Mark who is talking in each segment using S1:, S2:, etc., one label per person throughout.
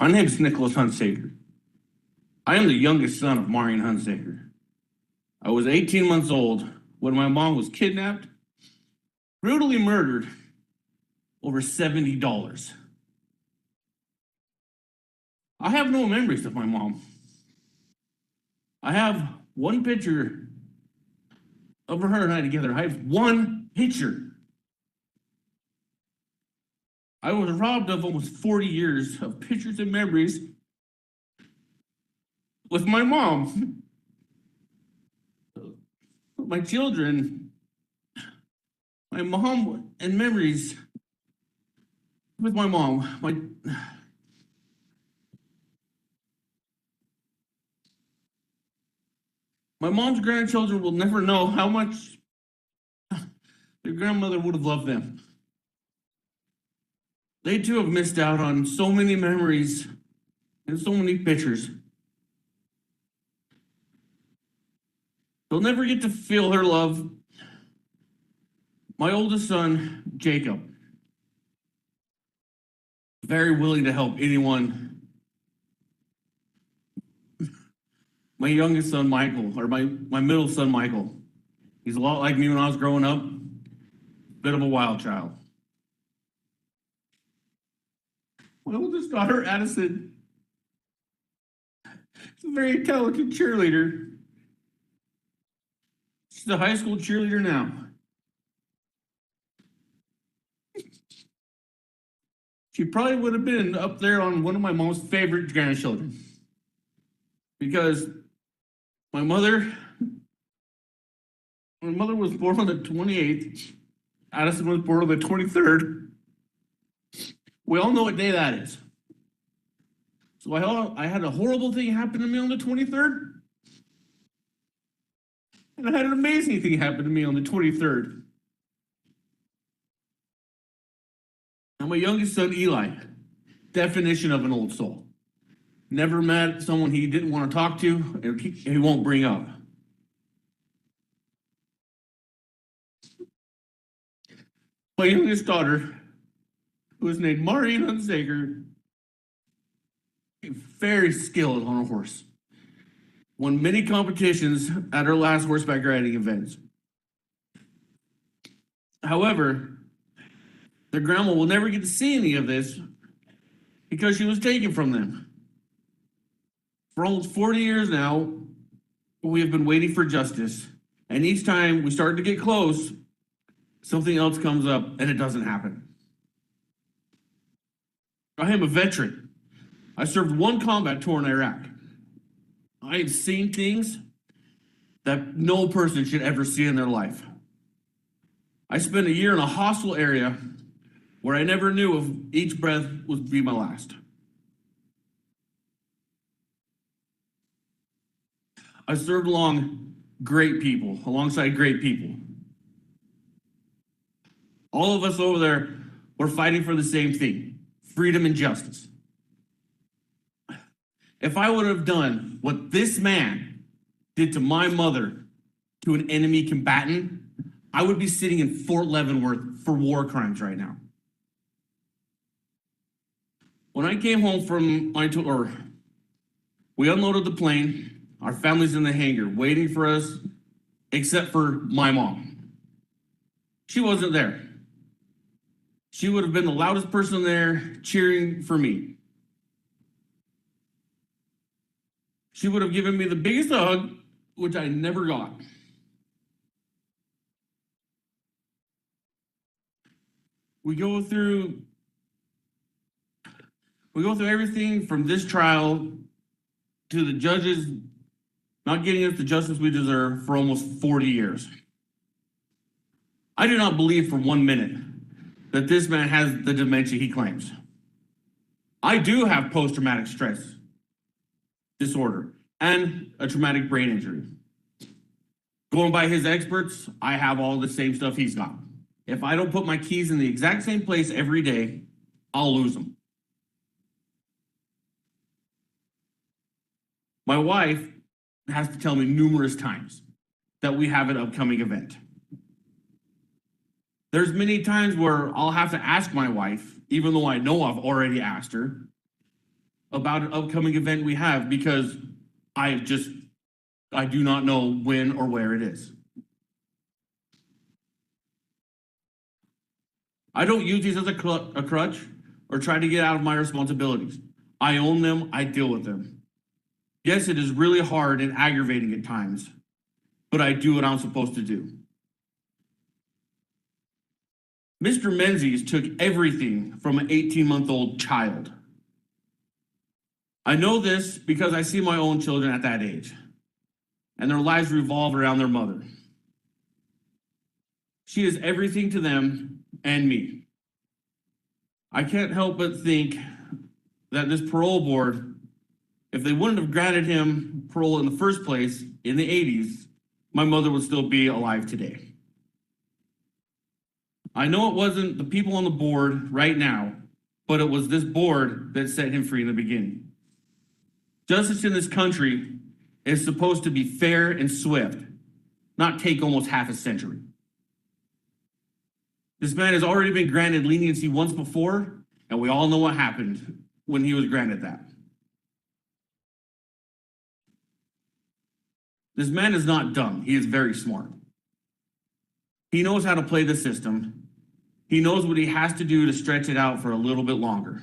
S1: My name is Nicholas Hunsaker. I am the youngest son of Maurine Hunsaker. I was 18 months old when my mom was kidnapped, brutally murdered over $70. I have no memories of my mom. I have one picture of her and I together. I have one picture. I was robbed of almost 40 years of pictures and memories with my mom. My children, my mom, and memories with my mom. My mom's grandchildren will never know how much their grandmother would have loved them. They too have missed out on so many memories and so many pictures. They'll never get to feel her love. My oldest son, Jacob, very willing to help anyone. My youngest son, Michael, or my middle son, Michael, he's a lot like me when I was growing up, bit of a wild child. My oldest daughter, Addison, is a very talented cheerleader. She's a high school cheerleader now. She probably would have been up there on one of my mom's favorite grandchildren. Because my mother was born on the 28th. Addison was born on the 23rd. We all know what day that is. So I had a horrible thing happen to me on the 23rd. And I had an amazing thing happen to me on the 23rd. And my youngest son, Eli, definition of an old soul. Never met someone he didn't want to talk to and he won't bring up. My youngest daughter, who is named Maurine Hunsaker, very skilled on a horse. Won many competitions at her last horseback riding events. However, their grandma will never get to see any of this because she was taken from them. For almost 40 years now, we have been waiting for justice. And each time we start to get close, something else comes up and it doesn't happen. I am a veteran. I served one combat tour in Iraq. I have seen things that no person should ever see in their life. I spent a year in a hostile area where I never knew if each breath would be my last. I served alongside great people. All of us over there were fighting for the same thing, freedom and justice. If I would have done what this man did to my mother to an enemy combatant, I would be sitting in Fort Leavenworth for war crimes right now. When I came home from my tour, we unloaded the plane. Our family's in the hangar waiting for us, except for my mom. She wasn't there. She would have been the loudest person there cheering for me. She would have given me the biggest hug, which I never got. We go through everything from this trial to the judges not getting us the justice we deserve for almost 40 years. I do not believe for 1 minute that this man has the dementia he claims. I do have post-traumatic stress disorder and a traumatic brain injury. Going by his experts, I have all the same stuff he's got. If I don't put my keys in the exact same place every day, I'll lose them. My wife has to tell me numerous times that we have an upcoming event. There's many times where I'll have to ask my wife, even though I know I've already asked her, about an upcoming event we have because I do not know when or where it is. I don't use these as a crutch or try to get out of my responsibilities. I own them, I deal with them. Yes, it is really hard and aggravating at times, but I do what I'm supposed to do. Mr. Menzies took everything from an 18-month-old child. I know this because I see my own children at that age, and their lives revolve around their mother. She is everything to them and me. I can't help but think that this parole board, if they wouldn't have granted him parole in the first place in the 80s, my mother would still be alive today. I know it wasn't the people on the board right now, but it was this board that set him free in the beginning. Justice in this country is supposed to be fair and swift, not take almost half a century. This man has already been granted leniency once before, and we all know what happened when he was granted that. This man is not dumb. He is very smart. He knows how to play the system. He knows what he has to do to stretch it out for a little bit longer.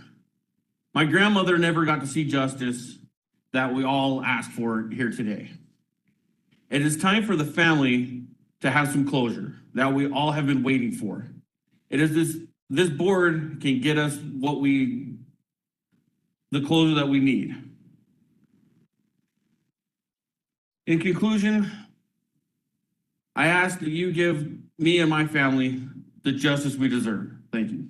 S1: My grandmother never got to see justice that we all ask for here today. It is time for the family to have some closure that we all have been waiting for. It is this board can get us the closure that we need. In conclusion, I ask that you give me and my family the justice we deserve. Thank you.